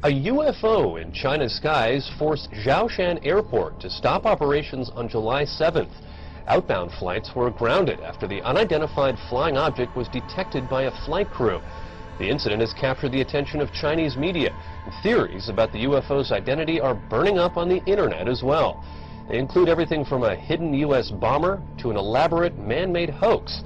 A UFO in China's skies forced Zhoushan Airport to stop operations on July 7th. Outbound flights were grounded after the unidentified flying object was detected by a flight crew. The incident has captured the attention of Chinese media. Theories about the UFO's identity are burning up on the internet as well. They include everything from a hidden U.S. bomber to an elaborate man-made hoax.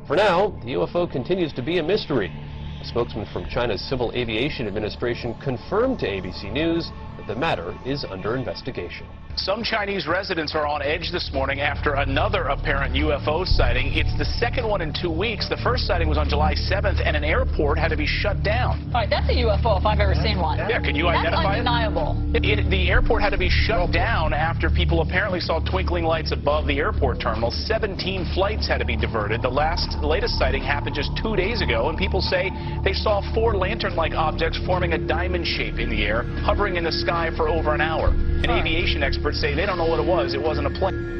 For now, the UFO continues to be a mystery. A spokesman from China's Civil Aviation Administration confirmed to ABC News that the matter is under investigation. Some Chinese residents are on edge this morning after another apparent UFO sighting. It's the second one in 2 weeks. The first sighting was on July 7th, and an airport had to be shut down. All right, that's a UFO if I've ever seen one. Yeah, can you identify That's undeniable. The airport had to be shut down after people apparently saw twinkling lights above the airport terminal. 17 flights had to be diverted. The latest sighting happened just 2 days ago, and people say they saw 4 lantern-like objects forming a diamond shape in the air, hovering in the sky for over an hour. And aviation experts say they don't know what it was. It wasn't a plane.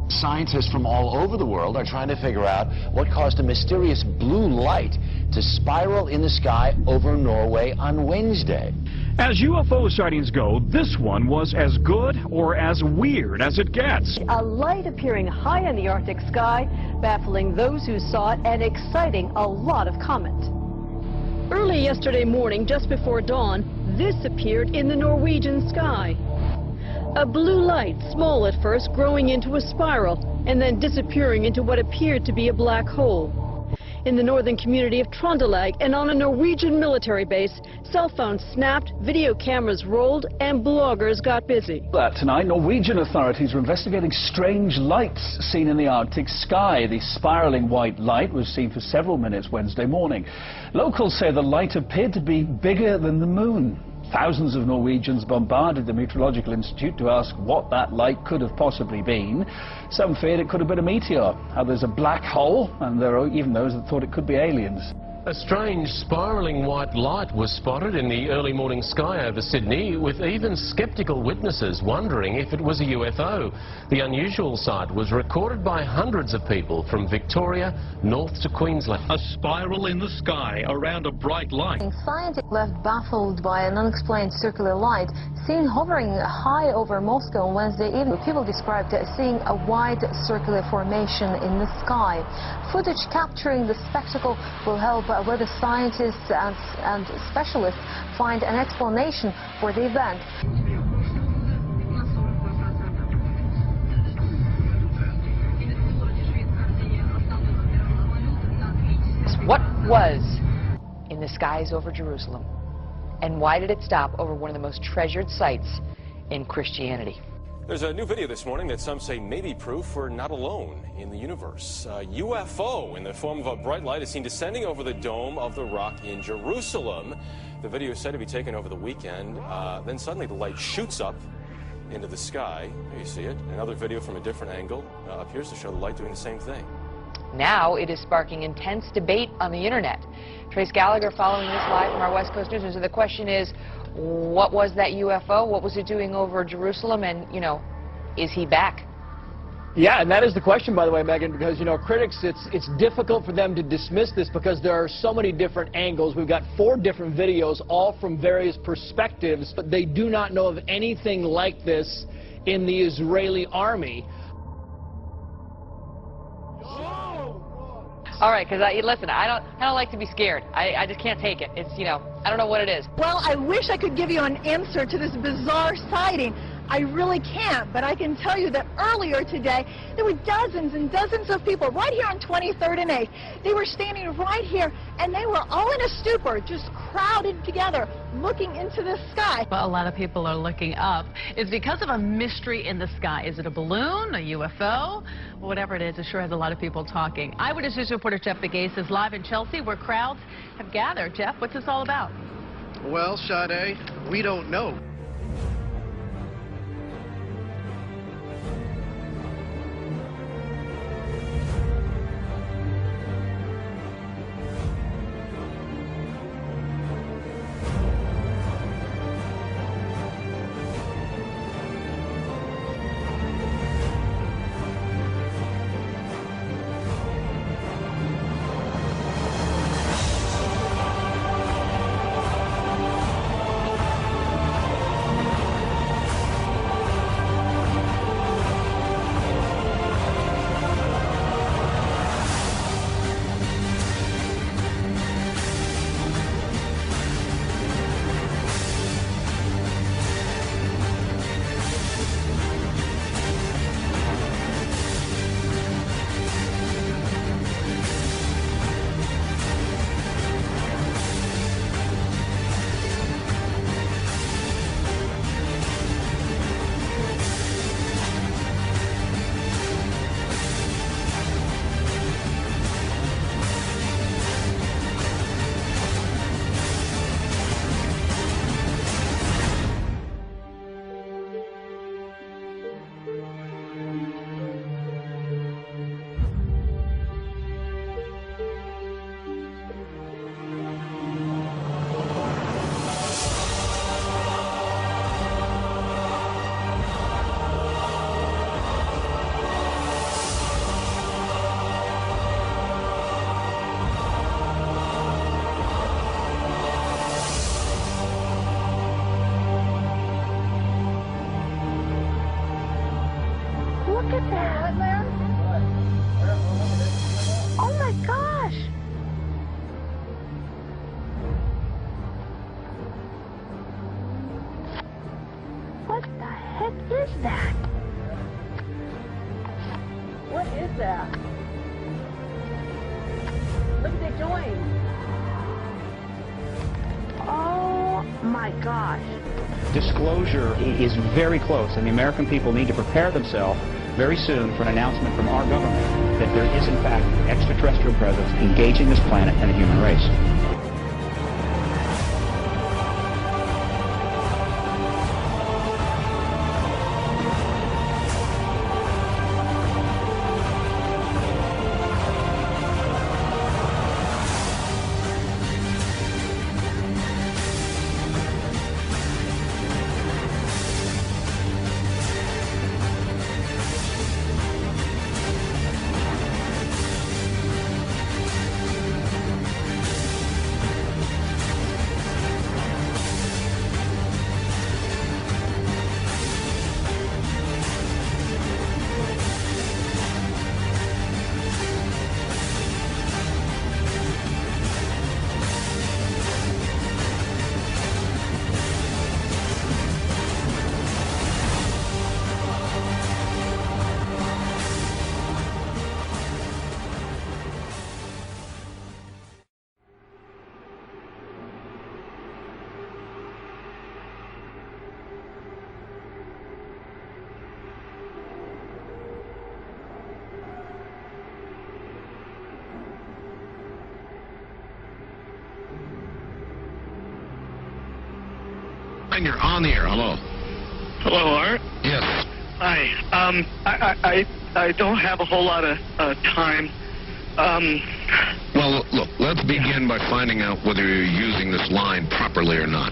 Scientists from all over the world are trying to figure out what caused a mysterious blue light to spiral in the sky over Norway on Wednesday. As UFO sightings go, this one was as good or as weird as it gets. A light appearing high in the Arctic sky, baffling those who saw it and exciting a lot of comment. Early yesterday morning, just before dawn, this appeared in the Norwegian sky. A blue light, small at first, growing into a spiral and then disappearing into what appeared to be a black hole. In the northern community of Trøndelag and on a Norwegian military base, cell phones snapped, video cameras rolled, and bloggers got busy. Tonight, Norwegian authorities are investigating strange lights seen in the Arctic sky. The spiraling white light was seen for several minutes Wednesday morning. Locals say the light appeared to be bigger than the moon. Thousands of Norwegians bombarded the Meteorological Institute to ask what that light could have possibly been. Some feared it could have been a meteor, others a black hole, and there are even those that thought it could be aliens. A strange spiraling white light was spotted in the early morning sky over Sydney, with even skeptical witnesses wondering if it was a UFO. The unusual sight was recorded by hundreds of people from Victoria north to Queensland. A spiral in the sky around a bright light. Scientists left baffled by an unexplained circular light seen hovering high over Moscow on Wednesday evening. People described seeing a wide circular formation in the sky. Footage capturing the spectacle will help whether scientists and specialists find an explanation for the event. What was in the skies over Jerusalem, and why did it stop over one of the most treasured sites in Christianity? There's a new video this morning that some say may be proof we're not alone in the universe. A UFO in the form of a bright light is seen descending over the Dome of the Rock in Jerusalem. The video is said to be taken over the weekend. Then suddenly the light shoots up into the sky. There you see it. Another video from a different angle appears to show the light doing the same thing. Now it is sparking intense debate on the internet. Trace Gallagher following this live from our West Coast News. So the question is, what was that UFO? What was it doing over Jerusalem? And, you know, is he back? Yeah, and that is the question, by the way, Megan, because, you know, critics, it's difficult for them to dismiss this because there are so many different angles. We've got 4 different videos, all from various perspectives, but they do not know of anything like this in the Israeli army. All right, because listen, I don't like to be scared. I just can't take it. It's, you know, I don't know what it is. Well, I wish I could give you an answer to this bizarre sighting. I really can't, but I can tell you that earlier today, there were dozens and dozens of people right here on 23rd and 8th. They were standing right here, and they were all in a stupor, just crowded together, looking into the sky. Well, a lot of people are looking up. It's because of a mystery in the sky. Is it a balloon, a UFO? Whatever it is, it sure has a lot of people talking. Eyewitness News reporter Jeff Begase is live in Chelsea, where crowds have gathered. Jeff, what's this all about? Well, Sade, we don't know. is that? What is that? Look what they're doing. Oh my gosh. Disclosure is very close, and the American people need to prepare themselves very soon for an announcement from our government that there is in fact extraterrestrial presence engaging this planet and the human race. And you're on the air. Hello. Hello, Art. Yes. Hi. I don't have a whole lot of time. Well, look, let's begin by finding out whether you're using this line properly or not.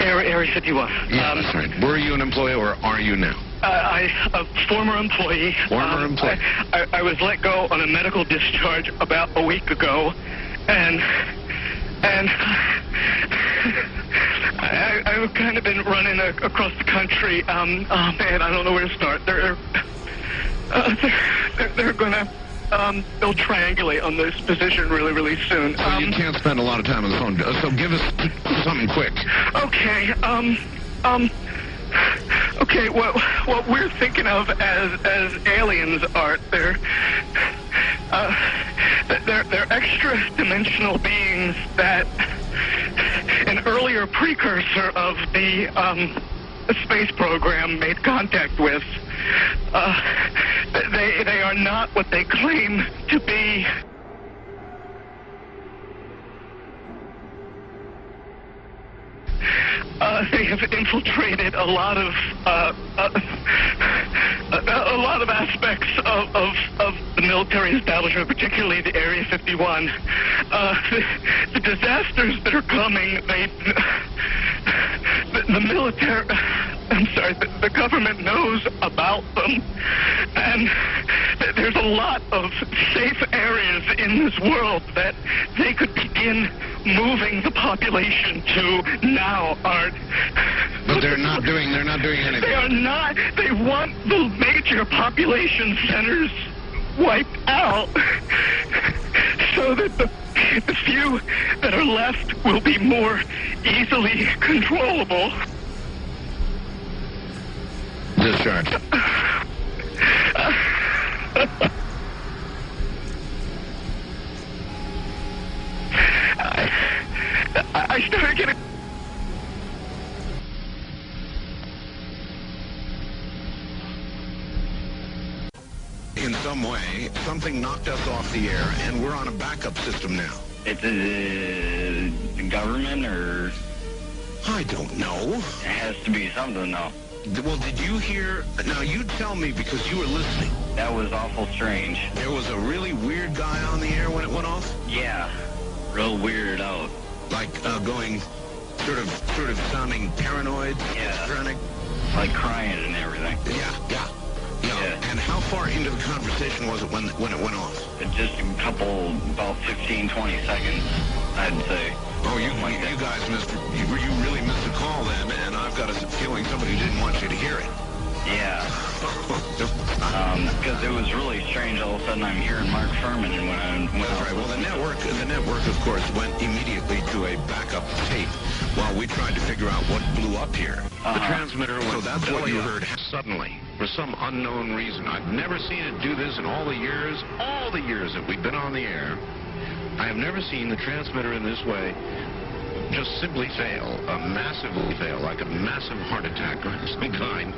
Area 51. Yeah, that's right. Were you an employee or are you now? A former employee. Former employee. I was let go on a medical discharge about a week ago, and I've kind of been running across the country. Oh man, I don't know where to start. They're gonna they'll triangulate on this position really soon. So you can't spend a lot of time on the phone. So give us something quick. Okay. Okay. What we're thinking of as aliens, Art, they're extra-dimensional beings that an earlier precursor of the space program made contact with. They are not what they claim to be. They have infiltrated a lot of aspects of the military establishment, particularly the Area 51. The disasters that are coming, the military, I'm sorry, the government knows about them, and there's a lot of safe areas in this world that they could begin moving the population to now, Art. But they're not doing anything. They are not. They want the major population centers wiped out so that the few that are left will be more easily controllable. Discharge. I started getting... In some way, something knocked us off the air, and we're on a backup system now. It's the government, or... I don't know. It has to be something, though. Well, did you hear... Now, you tell me, because you were listening. That was awful strange. There was a really weird guy on the air when it went off? Yeah. Real weirded out. Like, going... Sort of sounding paranoid? Yeah. Schizophrenic? Like crying and everything. Yeah. And how far into the conversation was it when it went off? Just a couple, about 15, 20 seconds, I'd say. Oh, you guys you really missed a call then, and I've got a feeling somebody didn't want you to hear it. Yeah. Because it was really strange. All of a sudden, I'm hearing Mark Furman when I That's right. Well, the network, of course, went immediately to a backup tape while we tried to figure out what blew up here. The transmitter went. So that's what you heard suddenly, for some unknown reason. I've never seen it do this in all the years that we've been on the air. I have never seen the transmitter in this way just simply fail, massively fail, like a massive heart attack of some kind.